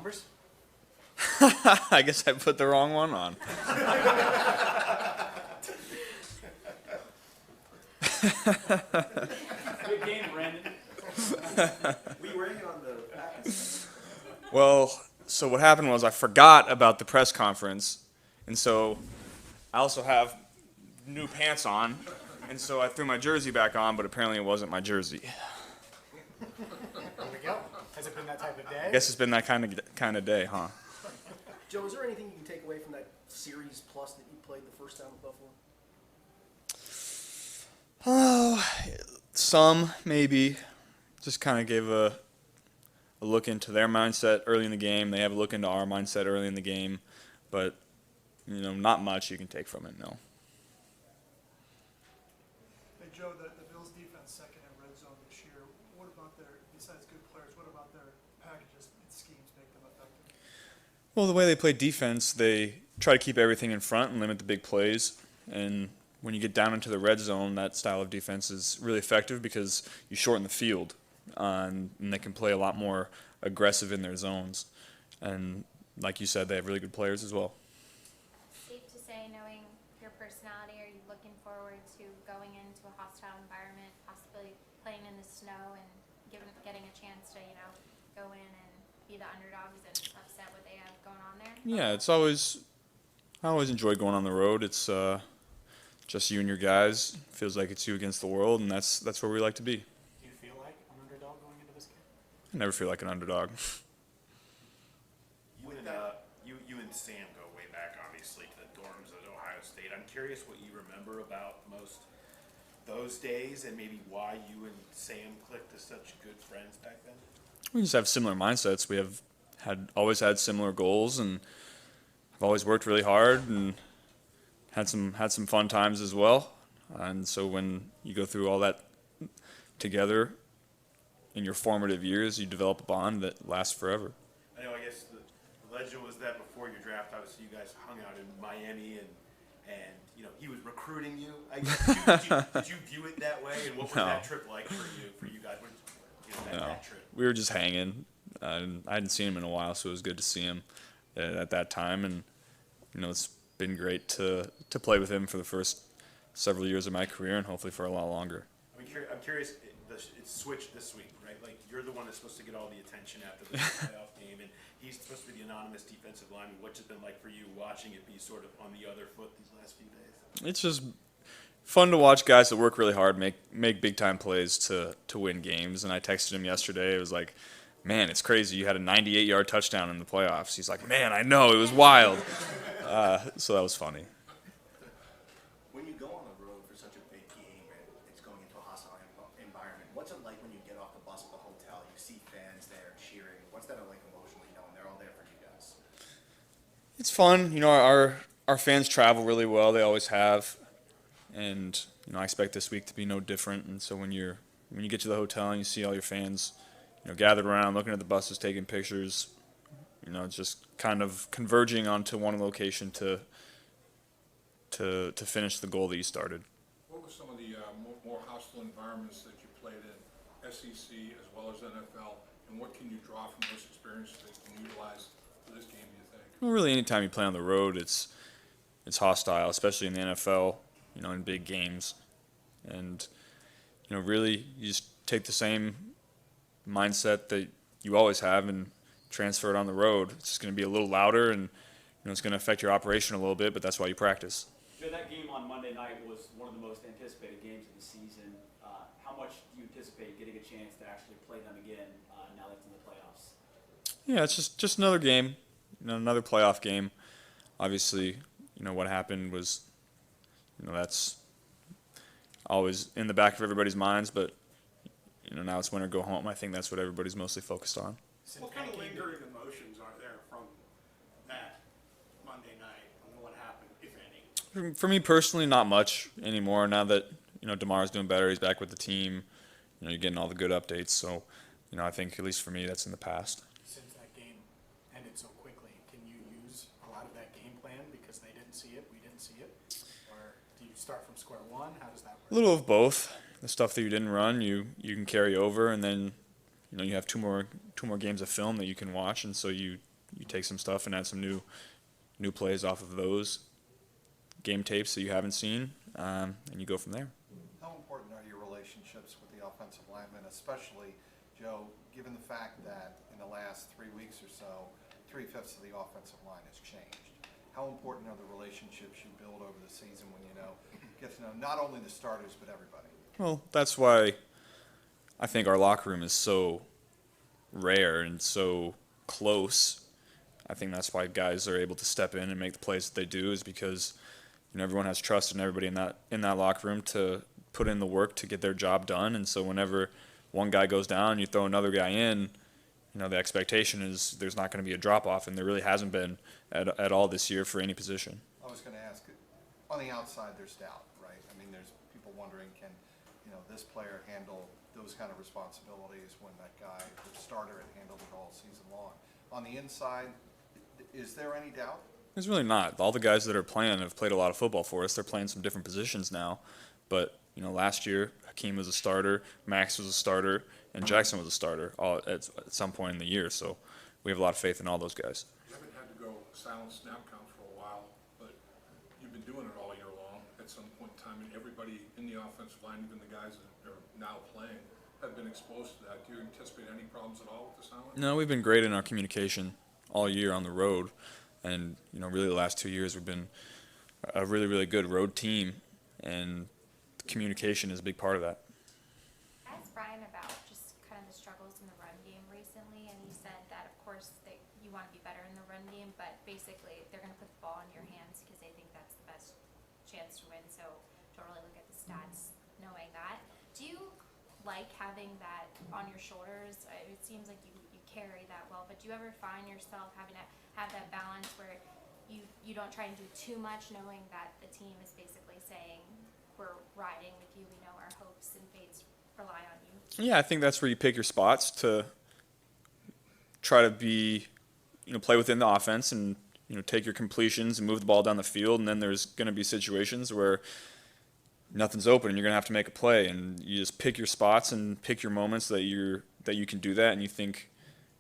numbers? I guess I put the wrong one on. Good game, Brandon. We were in on the practice. Well, so what happened was I forgot about the press conference, and so I also have new pants on, and so I threw my jersey back on, but apparently it wasn't my jersey. There we go. Has it been that type of day? I guess it's been that kind of day, huh? Joe, is there anything you can take away from that series plus that you played the first time with Buffalo? Oh, some maybe. Just kind of gave a look into their mindset early in the game. They have a look into our mindset early in the game, but not much you can take from it. No. Hey, Joe, the Bills' defense second in red zone this year. What about besides good players, what about their packages and schemes make them effective? Well, the way they play defense, they try to keep everything in front and limit the big plays. And when you get down into the red zone, that style of defense is really effective because you shorten the field, and they can play a lot more aggressive in their zones. And like you said, they have really good players as well. Safe to say, knowing your personality, are you looking forward to going into a hostile environment, possibly playing in the snow and getting a chance to, go in and be the underdogs and upset what they have going on there? Yeah, I always enjoy going on the road. It's just you and your guys. Feels like it's you against the world, and that's where we like to be. Do you feel like an underdog going into this game? I never feel like an underdog. You and Sam go way back, obviously, to the dorms at Ohio State. I'm curious what you remember about most those days, and maybe why you and Sam clicked as such good friends back then. We just have similar mindsets. We have always had similar goals, and have always worked really hard and had some fun times as well. And so when you go through all that together in your formative years, you develop a bond that lasts forever. I know, I guess the legend was that before your draft, obviously you guys hung out in Miami, and he was recruiting you. I guess did you view it that way? And what was that trip like for you guys? That trip? We were just hanging. I hadn't seen him in a while, so it was good to see him at that time. And it's been great to play with him for the first several years of my career, and hopefully for a lot longer. I'm curious. It's switched this week, right? Like, you're the one that's supposed to get all the attention after the playoff game, and he's supposed to be the anonymous defensive lineman. What's it been like for you watching it be sort of on the other foot these last few days? It's just fun to watch guys that work really hard make big time plays to win games. And I texted him yesterday. It was like, man, it's crazy. You had a 98-yard touchdown in the playoffs. He's like, man, I know, it was wild. So that was funny. When you go on the road for such a big game and it's going into a hostile environment, what's it like when you get off the bus at the hotel, you see fans there cheering? What's that like emotionally knowing they're all there for you guys? It's fun. Our fans travel really well. They always have. And I expect this week to be no different. And so when you get to the hotel and you see all your fans, gathered around, looking at the buses, taking pictures, it's just kind of converging onto one location to finish the goal that you started. What were some of the more hostile environments that you played in, SEC as well as NFL, and what can you draw from those experiences that you can utilize for this game, do you think? Well, really, anytime you play on the road, it's hostile, especially in the NFL, in big games. And, really, you just take the same mindset that you always have and transfer it on the road. It's just going to be a little louder, and it's going to affect your operation a little bit, but that's why you practice. Joe, that game on Monday night was one of the most anticipated games of the season. How much do you anticipate getting a chance to actually play them again now that it's in the playoffs? Yeah, it's just another game, another playoff game. Obviously, what happened was, that's always in the back of everybody's minds, but now it's win or go home. I think that's what everybody's mostly focused on. What kind of lingering emotions are there from that Monday night and what happened, if any? For me personally, not much anymore. Now that DeMar's doing better, he's back with the team. You're getting all the good updates. So, I think at least for me, that's in the past. Since that game ended so quickly, can you use a lot of that game plan because they didn't see it, we didn't see it, or do you start from square one? How does that work? A little of both. The stuff that you didn't run, you can carry over, and then you have two more games of film that you can watch, and so you you take some stuff and add some new plays off of those game tapes that you haven't seen, and you go from there. How important are your relationships with the offensive linemen, especially, Joe, given the fact that in the last 3 weeks or so, 3/5 of the offensive line has changed? How important are the relationships you build over the season when get to know not only the starters but everybody? Well, that's why I think our locker room is so rare and so close. I think that's why guys are able to step in and make the plays that they do, is because everyone has trust in everybody in that locker room to put in the work to get their job done. And so whenever one guy goes down, you throw another guy in, the expectation is there's not going to be a drop off, and there really hasn't been at all this year for any position. I was going to ask, on the outside there's doubt, right? I mean, there's people wondering, can this player handle those kind of responsibilities when that guy, the starter, had handled it all season long? On the inside, is there any doubt? There's really not. All the guys that are playing have played a lot of football for us. They're playing some different positions now. But, last year, Hakeem was a starter, Max was a starter, and Jackson was a starter all at some point in the year. So we have a lot of faith in all those guys. You haven't had to go silent snap count for a while, but you've been doing it all year long at some point in time, and everybody in the offensive line, even the guys that are now playing, have been exposed to that. Do you anticipate any problems at all with the silent? No, we've been great in our communication all year on the road. And, really the last 2 years we've been a really, really good road team, and communication is a big part of that. I asked Brian about just kind of the struggles in the run game recently, and he said that, of course, you want to be better in the run game, but basically they're going to put the ball in your hands because they think that's the best chance to win. So don't really look at the stats knowing that. Do you like having that on your shoulders? It seems like you carry that well, but do you ever find yourself having to have that balance where you don't try and do too much, knowing that the team is basically saying, we're riding with you, we know our hopes and fates rely on you? Yeah, I think that's where you pick your spots to try to be, play within the offense and, take your completions and move the ball down the field. And then there's going to be situations where nothing's open and you're going to have to make a play. And you just pick your spots and pick your moments that you can do that. And you think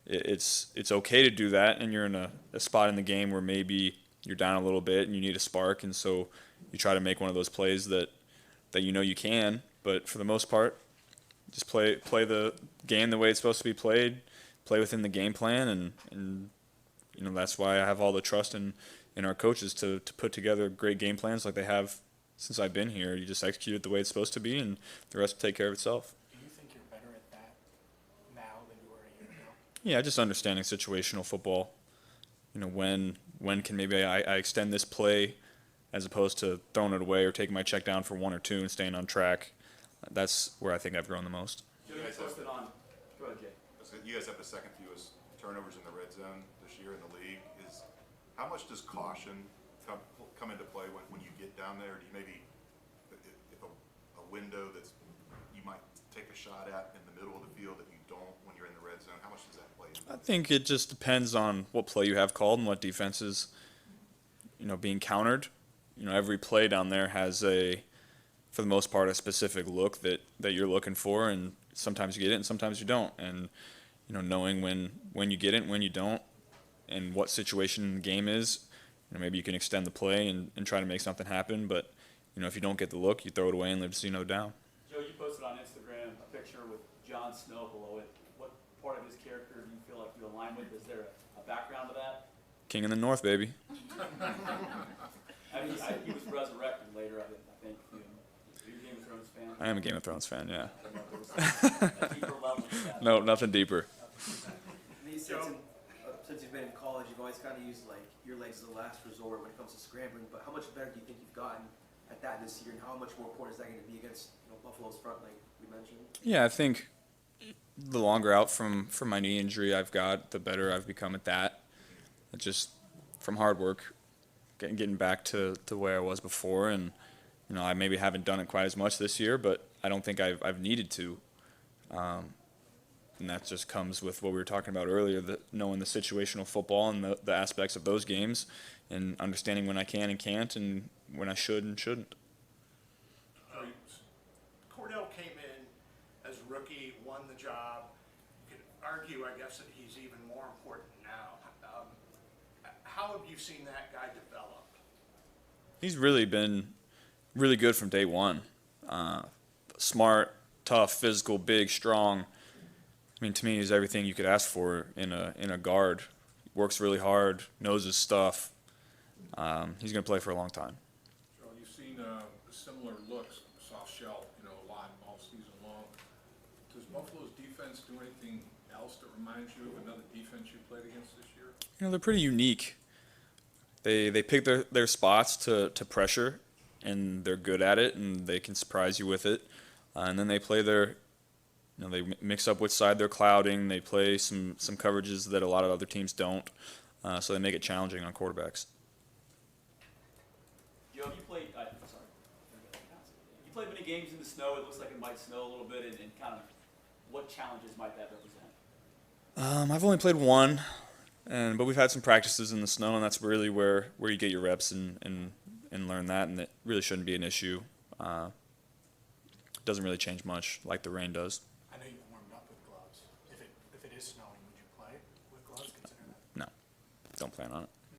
it's okay to do that. And you're in a spot in the game where maybe you're down a little bit and you need a spark. And so you try to make one of those plays that you can. But for the most part, just play the game the way it's supposed to be played, play within the game plan, and that's why I have all the trust in our coaches to put together great game plans like they have since I've been here. You just execute it the way it's supposed to be, and the rest will take care of itself. Do you think you're better at that now than you were a year ago? Yeah, just understanding situational football. When can maybe I extend this play as opposed to throwing it away or taking my check down for 1 or 2 and staying on track. That's where I think I've grown the most. Go ahead, Jay. You guys have the second fewest turnovers in the red zone this year in the league. How much does caution come into play when you get down there? Do you maybe, if a window that's you might take a shot at in the middle of the field that you don't when you're in the red zone, how much does that play into I think it just depends on what play you have called and what defense is, being countered. Every play down there has for the most part, a specific look that you're looking for, and sometimes you get it and sometimes you don't. And, knowing when you get it and when you don't and what situation the game is, maybe you can extend the play and try to make something happen. But, if you don't get the look, you throw it away and live to see another down. Joe, you posted on Instagram a picture with Jon Snow below it. What part of his character do you feel like you align with? Is there a background to that? King in the North, baby. I mean, he was resurrected later, I think. Are you a Game of Thrones fan? I am a Game of Thrones fan, yeah. A deeper level to that. No, nothing deeper. Since you've been in college, you've always kind of used your legs as a last resort when it comes to scrambling. But how much better do you think you've gotten at that this year, and how much more important is that going to be against Buffalo's front, like we mentioned? Yeah, I think the longer out from my knee injury I've got, the better I've become at that. It's just from hard work, getting back to where I was before, and I maybe haven't done it quite as much this year, but I don't think I've needed to. And that just comes with what we were talking about earlier, knowing the situational football and the aspects of those games, and understanding when I can and can't, and when I should and shouldn't. Cordell came in as a rookie, won the job. You could argue, I guess, that he's even more important now. how have you seen that guy develop? He's really been really good from day one. Smart, tough, physical, big, strong. I mean, to me, he's everything you could ask for in a guard. Works really hard, knows his stuff. He's going to play for a long time. Joe, you've seen similar looks, soft shell, a lot all season long. Does Buffalo's defense do anything else that reminds you of another defense you played against this year? They're pretty unique. They pick their spots to pressure, and they're good at it, and they can surprise you with it. And then they play they mix up which side they're clouding. They play some coverages that a lot of other teams don't, so they make it challenging on quarterbacks. Joe, you played many games in the snow. It looks like it might snow a little bit, and kind of what challenges might that represent? I've only played one, but we've had some practices in the snow, and that's really where you get your reps and learn that, and it really shouldn't be an issue. Doesn't really change much like the rain does. I know you've warmed up with gloves. If it is snowing, would you play with gloves, considering that? No, don't plan on it.